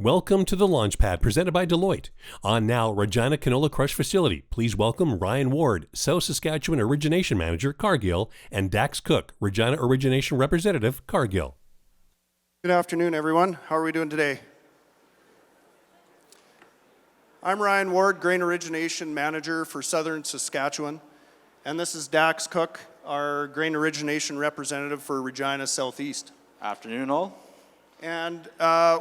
Welcome to the Launchpad presented by Deloitte. On now, Regina Canola Crush Facility. Please welcome Ryan Ward, South Saskatchewan Origination Manager, Cargill, and Dax Cook, Regina Origination Representative, Cargill. Good afternoon, everyone. How are we doing today? I'm Ryan Ward, Grain Origination Manager for Southern Saskatchewan, and this is Dax Cook, our Grain Origination Representative for Regina Southeast. Afternoon, all. And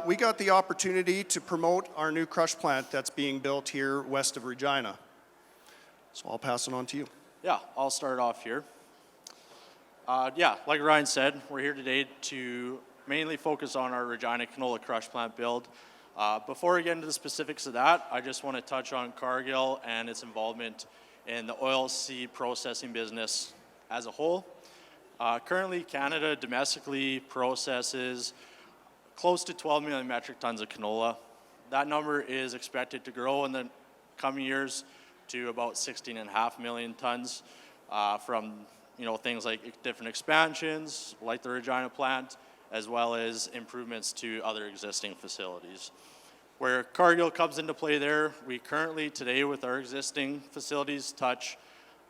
we got the opportunity to promote our new crush plant that's being built here west of Regina. So I'll pass it on to you. Yeah, I'll start off here. Like Ryan said, we're here today to mainly focus on our Regina canola crush plant build. Before we get into the specifics of that, I just want to touch on Cargill and its involvement in the oilseed processing business as a whole. Currently, Canada domestically processes close to 12 million metric tons of canola. That number is expected to grow in the coming years to about 16.5 million tons from things like different expansions, like the Regina plant, as well as improvements to other existing facilities. Where Cargill comes into play there, we currently today with our existing facilities touch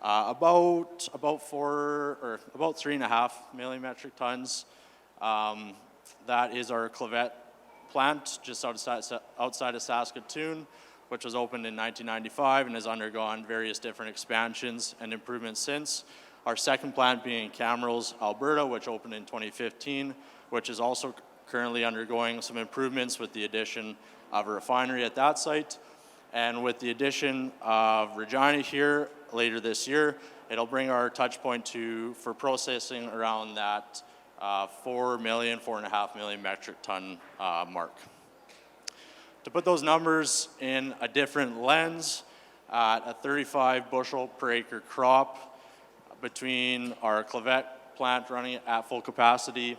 about 3.5 million metric tons. That is our Clavette plant just outside of Saskatchewan, which was opened in 1995 and has undergone various different expansions and improvements since. Our second plant being Camrose, Alberta, which opened in 2015, which is also currently undergoing some improvements with the addition of a refinery at that site. And with the addition of Regina here later this year, it'll bring our touch point for processing around that 4.5 million metric ton mark. To put those numbers in a different lens, at a 35 bushel per acre crop between our Clavette plant running at full capacity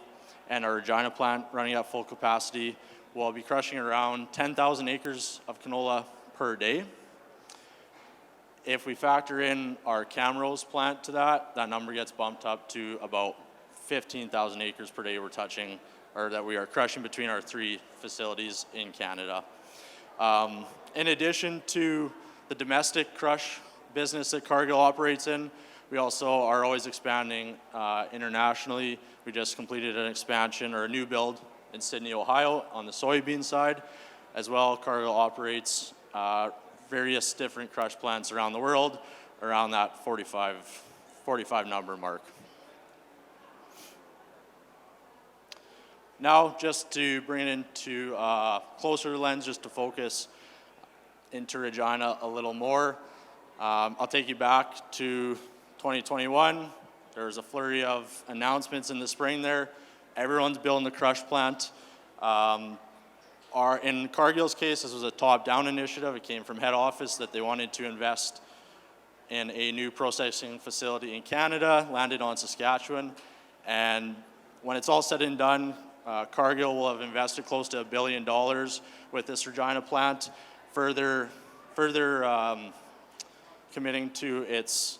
and our Regina plant running at full capacity, we'll be crushing around 10,000 acres of canola per day. If we factor in our Camrose plant to that number gets bumped up to about 15,000 acres per day we're touching, or that we are crushing between our three facilities in Canada. In addition to the domestic crush business that Cargill operates in, we also are always expanding internationally. We just completed an expansion or a new build in Sydney, Ohio on the soybean side. As well, Cargill operates various different crush plants around the world around that 45 number mark. Now, just to bring it into a closer lens, just to focus into Regina a little more, I'll take you back to 2021. There was a flurry of announcements in the spring there. Everyone's building the crush plant. In Cargill's case, this was a top-down initiative. It came from head office that they wanted to invest in a new processing facility in Canada, landed on Saskatchewan, and when it's all said and done, Cargill will have invested close to $1 billion with this Regina plant, further committing to its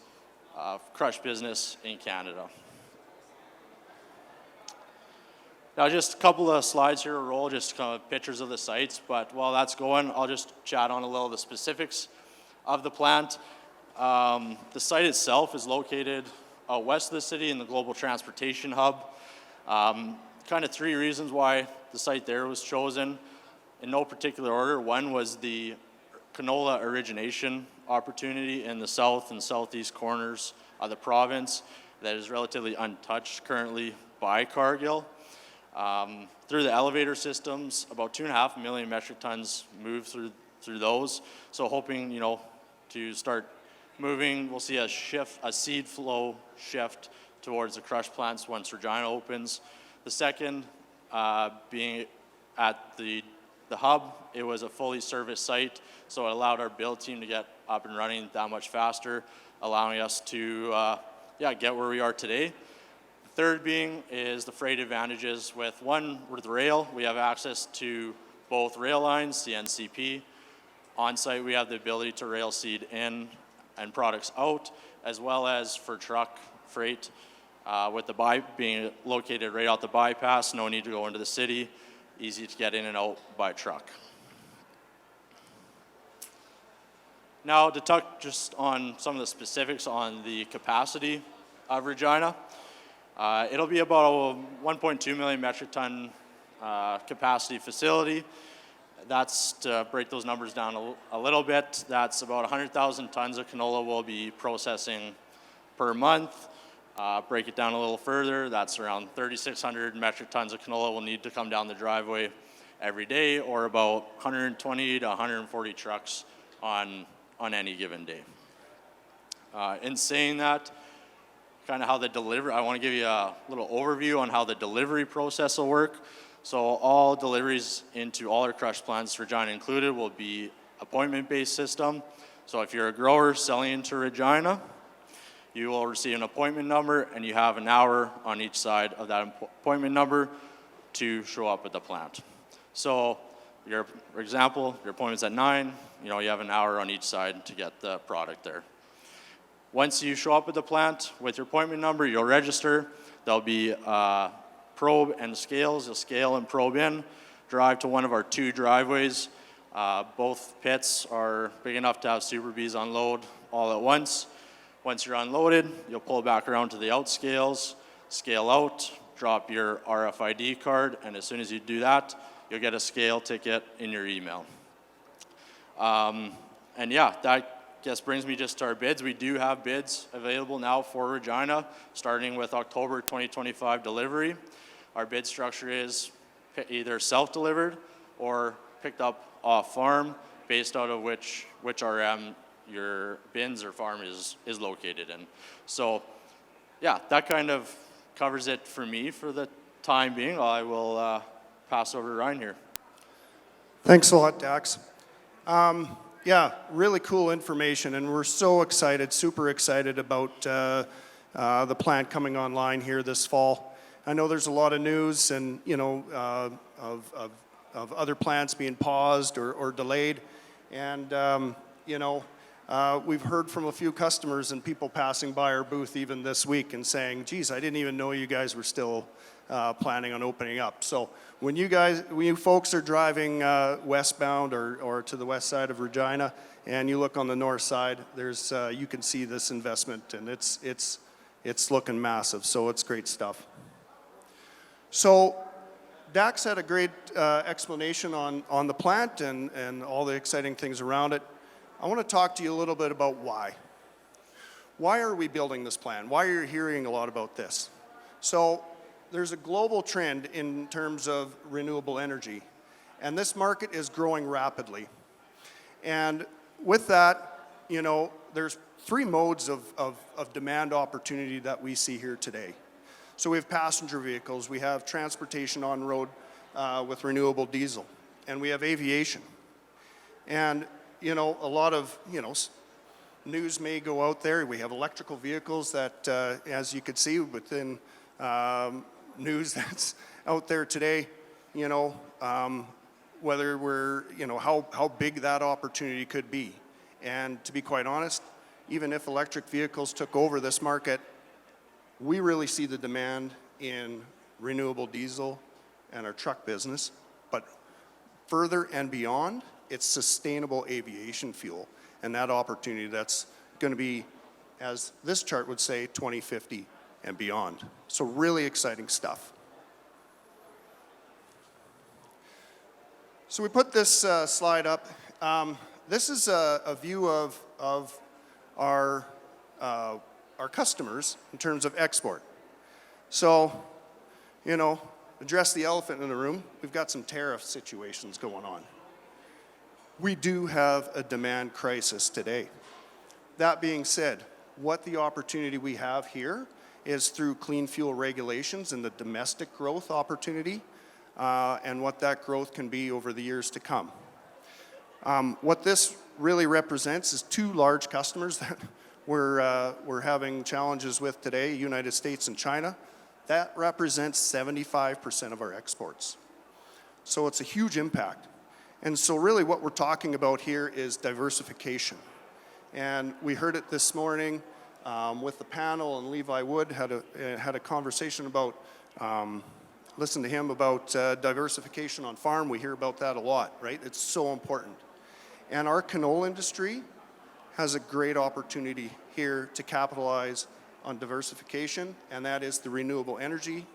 crush business in Canada. Now, just a couple of slides here to roll, just kind of pictures of the sites, but while that's going, I'll just chat on a little of the specifics of the plant. The site itself is located out west of the city in the global transportation hub. Kind of three reasons why the site there was chosen in no particular order. One was the canola origination opportunity in the south and southeast corners of the province that is relatively untouched currently by Cargill. Through the elevator systems, about 2.5 million metric tons move through those. So hoping, to start moving, we'll see a seed flow shift towards the crush plants once Regina opens. The second being at the hub, it was a fully serviced site, so it allowed our build team to get up and running that much faster, allowing us to get where we are today. The third being is the freight advantages with rail. We have access to both rail lines, CNCP. On site, we have the ability to rail seed in and products out, as well as for truck freight. With the being located right out the bypass, no need to go into the city. easy to get in and out by truck. Now, to touch just on some of the specifics on the capacity of Regina, it'll be about a 1.2 million metric ton capacity facility. That's, to break those numbers down a little bit, that's about 100,000 tons of canola we'll be processing per month. Break it down a little further, that's around 3,600 metric tons of canola will need to come down the driveway every day, or about 120 to 140 trucks on any given day. In saying that, kind of how the delivery, I want to give you a little overview on how the delivery process will work. So all deliveries into all our crush plants, Regina included, will be appointment-based system. So if you're a grower selling into Regina, you will receive an appointment number, and you have an hour on each side of that appointment number to show up at the plant. So, for example, your appointment's at 9, you have an hour on each side to get the product there. Once you show up at the plant with your appointment number, you'll register. There'll be probe and scales. You'll scale and probe in, drive to one of our 2 driveways. Both pits are big enough to have Super Bs unload all at once. Once you're unloaded, you'll pull back around to the out scales, scale out, drop your RFID card, and as soon as you do that, you'll get a scale ticket in your email. And yeah, that just brings me just to our bids. We do have bids available now for Regina, starting with October 2025 delivery. Our bid structure is either self-delivered or picked up off farm, based out of which RM your bins or farm is located in. So yeah, that kind of covers it for me for the time being. I will pass over to Ryan here. Thanks a lot, Dax. Yeah, really cool information, and we're so excited, super excited about the plant coming online here this fall. I know there's a lot of news and of other plants being paused or delayed, and we've heard from a few customers and people passing by our booth even this week and saying, geez, I didn't even know you guys were still planning on opening up. So when you folks are driving westbound or to the west side of Regina and you look on the north side, there's you can see this investment, and it's looking massive, so it's great stuff. So Dax had a great explanation on the plant and all the exciting things around it. I want to talk to you a little bit about why. Why are we building this plant? Why are you hearing a lot about this? So there's a global trend in terms of renewable energy, and this market is growing rapidly. And with that, there's 3 modes of demand opportunity that we see here today. So we have passenger vehicles, we have transportation on road with renewable diesel, and we have aviation. And a lot of news may go out there. We have electrical vehicles that, as you could see within news that's out there today, whether we're, how big that opportunity could be. And to be quite honest, even if electric vehicles took over this market, we really see the demand in renewable diesel and our truck business. But further and beyond, it's sustainable aviation fuel, and that opportunity that's going to be, as this chart would say, 2050 and beyond. So really exciting stuff. So we put this slide up. This is a view of our customers in terms of export. So, address the elephant in the room. We've got some tariff situations going on. We do have a demand crisis today. That being said, what the opportunity we have here is through clean fuel regulations and the domestic growth opportunity, and what that growth can be over the years to come. What this really represents is 2 large customers that we're having challenges with today, United States and China. That represents 75% of our exports. So it's a huge impact. And so really what we're talking about here is diversification. And we heard it this morning with the panel, and Levi Wood had a conversation about listen to him about diversification on farm. We hear about that a lot, right? It's so important. And our canola industry has a great opportunity here to capitalize on diversification, and that is the renewable energy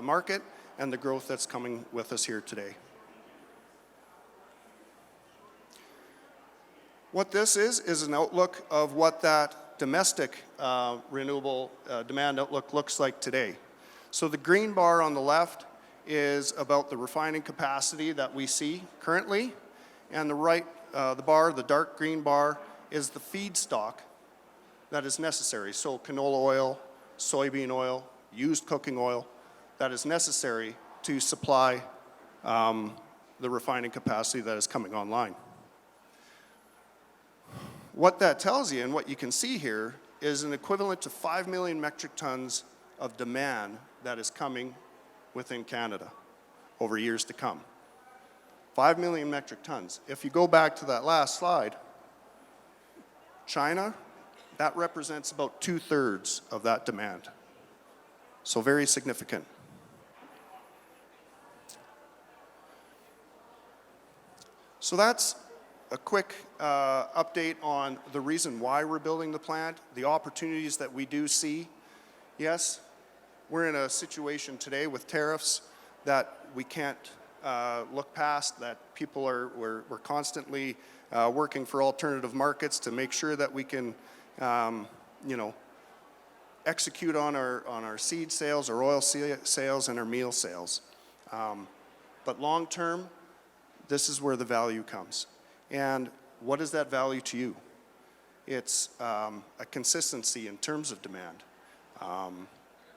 market and the growth that's coming with us here today. What this is an outlook of what that domestic renewable demand outlook looks like today. So the green bar on the left is about the refining capacity that we see currently, and the right, the dark green bar, is the feedstock that is necessary. So canola oil, soybean oil, used cooking oil, that is necessary to supply the refining capacity that is coming online. What that tells you, and what you can see here, is an equivalent to 5 million metric tons of demand that is coming within Canada over years to come. 5 million metric tons. If you go back to that last slide, China, that represents about 2/3 of that demand. So very significant. So that's a quick update on the reason why we're building the plant, the opportunities that we do see. Yes, we're in a situation today with tariffs that we can't look past, that we're constantly working for alternative markets to make sure that we can, execute on our seed sales, our oil sales, and our meal sales. But long term, this is where the value comes. And what is that value to you? It's a consistency in terms of demand.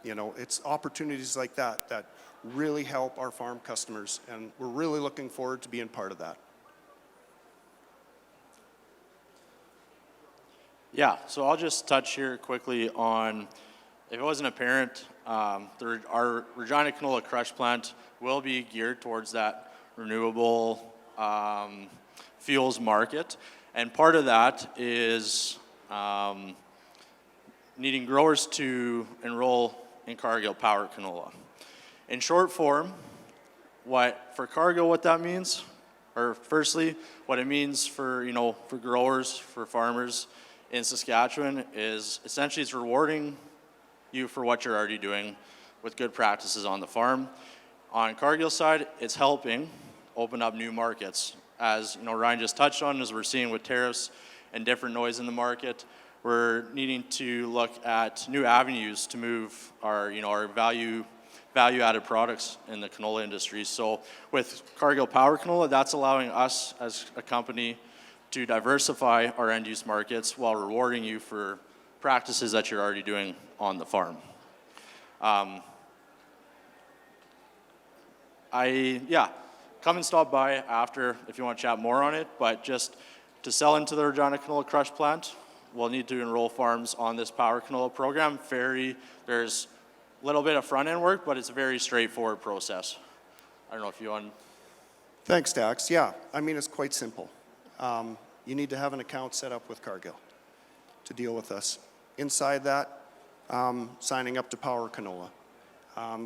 It's opportunities like that that really help our farm customers, and we're really looking forward to being part of that. Yeah, so I'll just touch here quickly on, if it wasn't apparent, our Regina Canola crush plant will be geared towards that renewable fuels market, and part of that is needing growers to enroll in Cargill Power Canola. In short form, for Cargill, what that means, or firstly, what it means for growers, for farmers in Saskatchewan, is essentially it's rewarding you for what you're already doing with good practices on the farm. On Cargill's side, it's helping open up new markets. As Ryan just touched on, as we're seeing with tariffs and different noise in the market, we're needing to look at new avenues to move our value-added products in the canola industry. So with Cargill Power Canola, that's allowing us as a company to diversify our end-use markets while rewarding you for practices that you're already doing on the farm. Come and stop by after if you want to chat more on it, but just to sell into the Regina Canola crush plant, we'll need to enroll farms on this Power Canola program. There's a little bit of front-end work, but it's a very straightforward process. I don't know if you want... Thanks, Dax. Yeah, it's quite simple. You need to have an account set up with Cargill to deal with us. Inside that, signing up to Power Canola,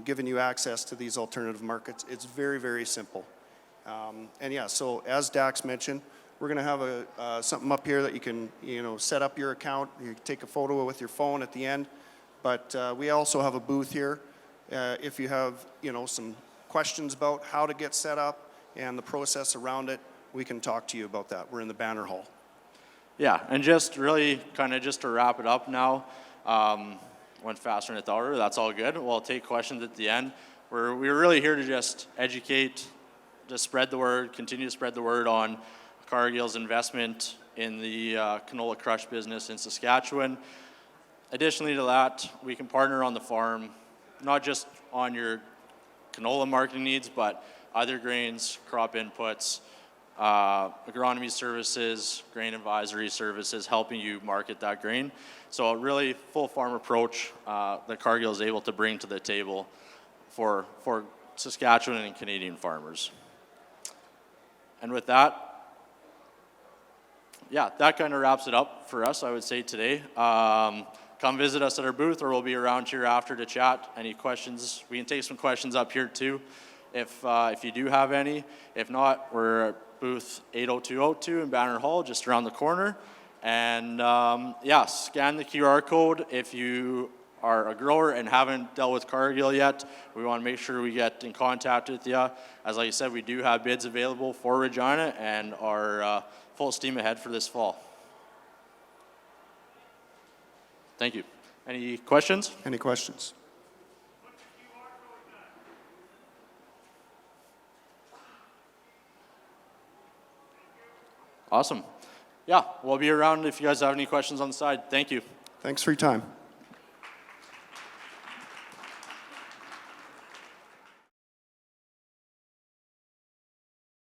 giving you access to these alternative markets. It's very, very simple. So as Dax mentioned, we're going to have something up here that you can set up your account. You can take a photo with your phone at the end. But we also have a booth here. If you have some questions about how to get set up and the process around it, we can talk to you about that. We're in the banner hall. Yeah, and just really just to wrap it up now, went faster than I thought. That's all good. We'll take questions at the end. We're really here to just educate, just spread the word, continue to spread the word on Cargill's investment in the canola crush business in Saskatchewan. Additionally to that, we can partner on the farm, not just on your canola marketing needs, but other grains, crop inputs, agronomy services, grain advisory services, helping you market that grain. So a really full farm approach that Cargill is able to bring to the table for Saskatchewan and Canadian farmers. And with that, that kind of wraps it up for us, I would say, today. come visit us at our booth, or we'll be around here after to chat. Any questions? We can take some questions up here too, if you do have any. If not, we're at booth 80202 in Banner Hall, just around the corner. And yeah, scan the QR code if you are a grower and haven't dealt with Cargill yet. We want to make sure we get in contact with you. As like I said, we do have bids available for Regina and are full steam ahead for this fall. Thank you. Any questions? Any questions? Awesome. Yeah, we'll be around if you guys have any questions on the side. Thank you. Thanks for your time.